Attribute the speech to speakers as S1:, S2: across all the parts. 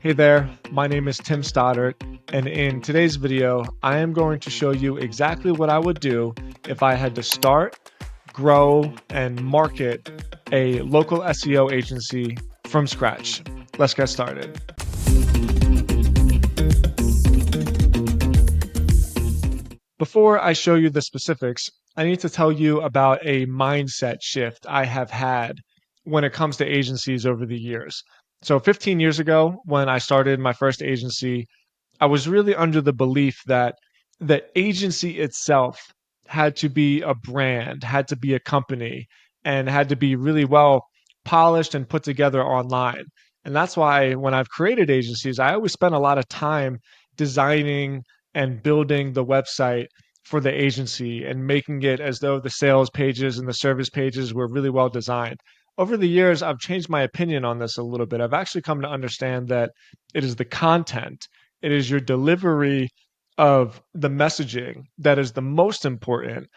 S1: Hey there, my name is Tim Stoddart, and in today's video, I am going to show you exactly what I would do if I had to start, grow, and market a local SEO agency from scratch. Let's get started. Before I show you the specifics, I need to tell you about a mindset shift I have had when it comes to agencies over the years. So 15 years ago, when I started my first agency, I was really under the belief that the agency itself had to be a brand, had to be a company, and had to be really well polished and put together online. And that's why when I've created agencies, I always spend a lot of time designing and building the website for the agency and making it as though the sales pages and the service pages were really well designed. Over the years, I've changed my opinion on this a little bit. I've actually come to understand that it is the content, it is your delivery of the messaging that is the most important.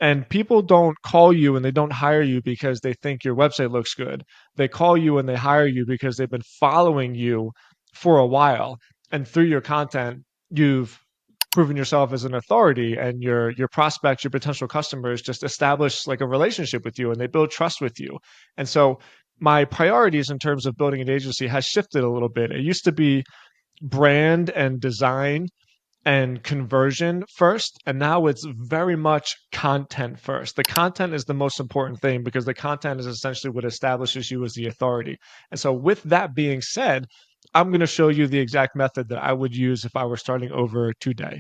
S1: And people don't call you and they don't hire you because they think your website looks good. They call you and they hire you because they've been following you for a while. And through your content, you've proven yourself as an authority, and your prospects, your potential customers just establish like a relationship with you and they build trust with you. And so my priorities in terms of building an agency has shifted a little bit. It used to be brand and design and conversion first, and now it's very much content first. The content is the most important thing because the content is essentially what establishes you as the authority. And so with that being said, I'm going to show you the exact method that I would use if I were starting over today.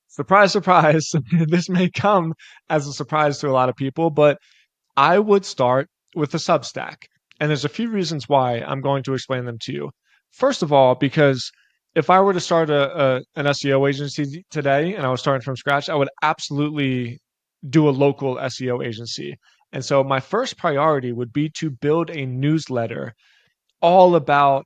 S1: Surprise, surprise. This may come as a surprise to a lot of people, but I would start with a Substack. And there's a few reasons why. I'm going to explain them to you. First of all, because if I were to start an SEO agency today and I was starting from scratch, I would absolutely do a local SEO agency. And so my first priority would be to build a newsletter all about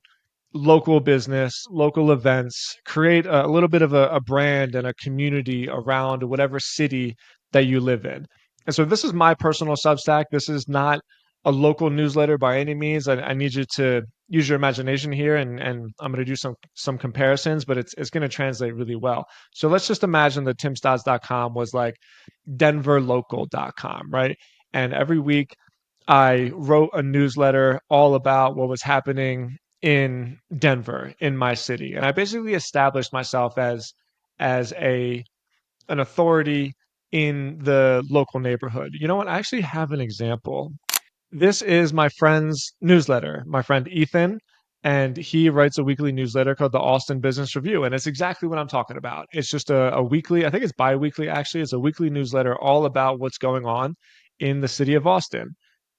S1: local business, local events, create a little bit of a brand and a community around whatever city that you live in. And so this is my personal Substack. This is not a local newsletter by any means. I need you to use your imagination here, and I'm going to do some comparisons, but it's going to translate really well. So let's just imagine that timstods.com was like denverlocal.com, right? And every week I wrote a newsletter all about what was happening in Denver, in my city. And I basically established myself as a an authority in the local neighborhood. You know what? I actually have an example. This is my friend's newsletter, my friend Ethan, and he writes a weekly newsletter called the Austin Business Review. And it's exactly what I'm talking about. It's just a weekly, I think it's bi-weekly actually. It's a weekly newsletter all about what's going on in the city of Austin.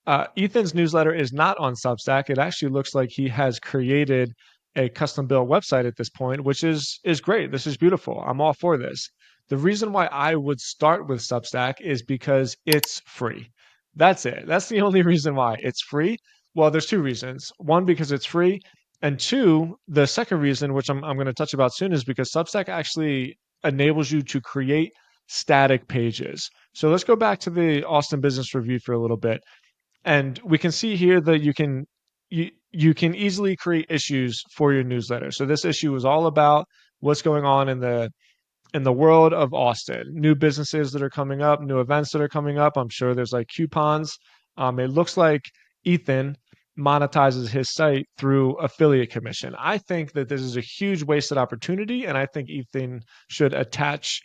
S1: Ethan's newsletter is not on Substack. It actually looks like he has created a custom built website at this point, which is great. This is beautiful. I'm all for this. The reason why I would start with Substack is because it's free. That's it. That's the only reason why it's free. Well, there's two reasons. One, because it's free. And two, the second reason, which I'm going to touch about soon, is because Substack actually enables you to create static pages. So let's go back to the Austin Business Review for a little bit. And we can see here that you can easily create issues for your newsletter. So this issue is all about what's going on in the world of Austin, new businesses that are coming up, new events that are coming up. I'm sure there's like coupons. It looks like Ethan monetizes his site through affiliate commission. I think that this is a huge wasted opportunity, and I think Ethan should attach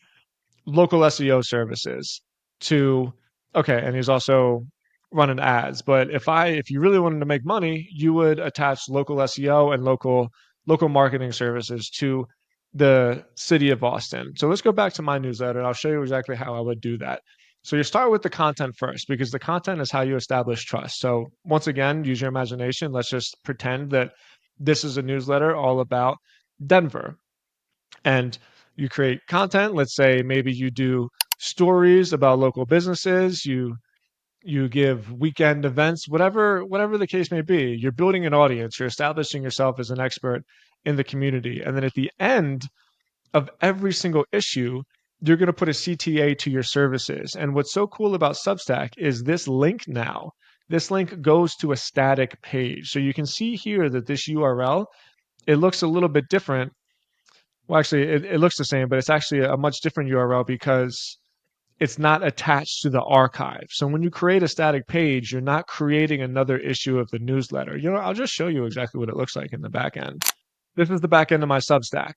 S1: local SEO services to okay, and he's also running ads. But if you really wanted to make money, you would attach local SEO and local marketing services to the city of Austin. So let's go back to my newsletter and I'll show you exactly how I would do that. So you start with the content first because the content is how you establish trust. So once again, use your imagination. Let's just pretend that this is a newsletter all about Denver and you create content. Let's say maybe you do stories about local businesses, you give weekend events, whatever the case may be. You're building an audience, you're establishing yourself as an expert in the community. And then at the end of every single issue, you're going to put a CTA to your services. And what's so cool about Substack is this link now. This link goes to a static page. So you can see here that this URL it looks a little bit different. Well, actually, it looks the same, but it's actually a much different URL because it's not attached to the archive. So when you create a static page, you're not creating another issue of the newsletter. I'll just show you exactly what it looks like in the back end. This is the back end of my Substack.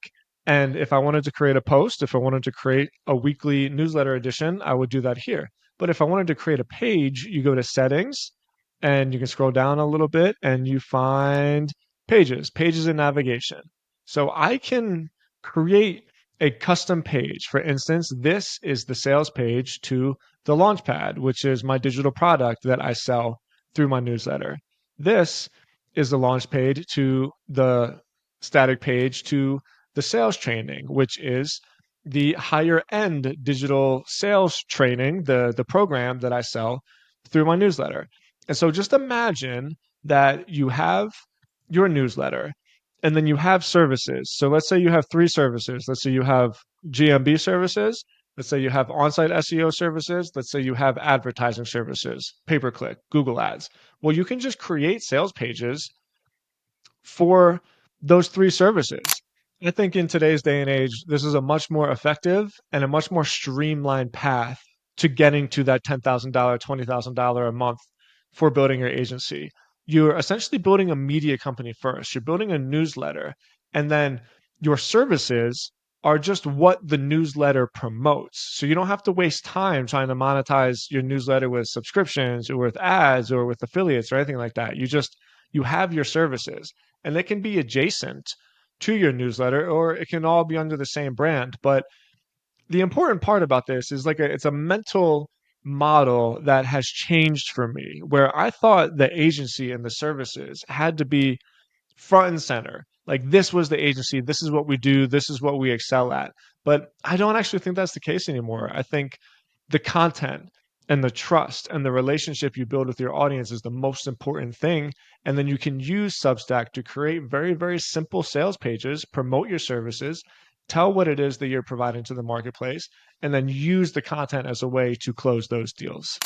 S1: And if I wanted to create a post, if I wanted to create a weekly newsletter edition, I would do that here. But if I wanted to create a page, you go to settings and you can scroll down a little bit and you find pages and navigation. So I can create a custom page. For instance, this is the sales page to the Launchpad, which is my digital product that I sell through my newsletter. This is the launch page to the static page to the sales training, which is the higher end digital sales training, the program that I sell through my newsletter. And so just imagine that you have your newsletter and then you have services. So let's say you have three services. Let's say you have GMB services. Let's say you have on-site SEO services. Let's say you have advertising services, pay-per-click, Google Ads. Well, you can just create sales pages for those three services. I think in today's day and age, this is a much more effective and a much more streamlined path to getting to that $10,000, $20,000 a month for building your agency. You're essentially building a media company first. You're building a newsletter, and then your services are just what the newsletter promotes. So you don't have to waste time trying to monetize your newsletter with subscriptions or with ads or with affiliates or anything like that. You have your services and they can be adjacent to your newsletter or it can all be under the same brand. But the important part about this is it's a mental model that has changed for me where I thought the agency and the services had to be front and center. Like this was the agency, this is what we do, this is what we excel at. But I don't actually think that's the case anymore. I think the content and the trust and the relationship you build with your audience is the most important thing. And then you can use Substack to create very, very simple sales pages, promote your services, tell what it is that you're providing to the marketplace, and then use the content as a way to close those deals.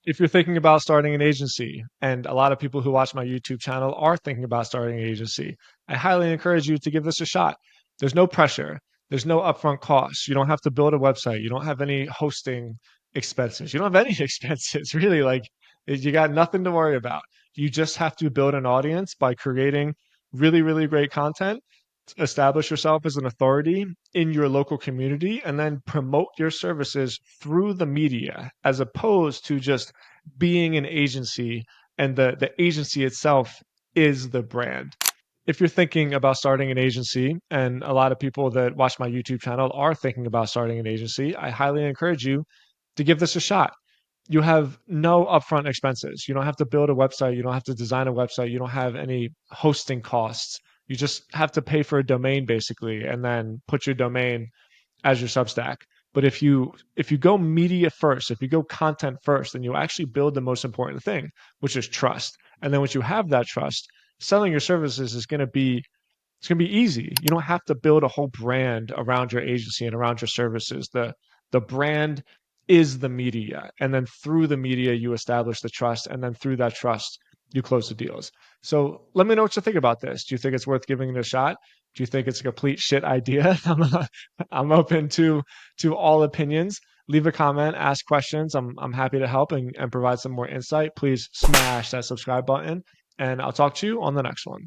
S1: If you're thinking about starting an agency, and a lot of people who watch my YouTube channel are thinking about starting an agency, I highly encourage you to give this a shot. There's no pressure. There's no upfront costs. You don't have to build a website. You don't have any hosting expenses. You don't have any expenses, really. You got nothing to worry about. You just have to build an audience by creating really, really great content, establish yourself as an authority in your local community, and then promote your services through the media as opposed to just being an agency and the agency itself is the brand. If you're thinking about starting an agency, and a lot of people that watch my YouTube channel are thinking about starting an agency, I highly encourage you to give this a shot. You have no upfront expenses. You don't have to build a website. You don't have to design a website. You don't have any hosting costs. You just have to pay for a domain basically, and then put your domain as your Substack. But if you go media first, if you go content first, then you actually build the most important thing, which is trust. And then once you have that trust, selling your services is going to be it's going to be easy. You don't have to build a whole brand around your agency and around your services. The brand is the media, and then through the media you establish the trust, and then through that trust you close the deals. So let me know what you think about this. Do you think it's worth giving it a shot? Do you think it's a complete shit idea? I'm open to all opinions. Leave a comment, ask questions. I'm happy to help and provide some more insight. Please smash that subscribe button, and I'll talk to you on the next one.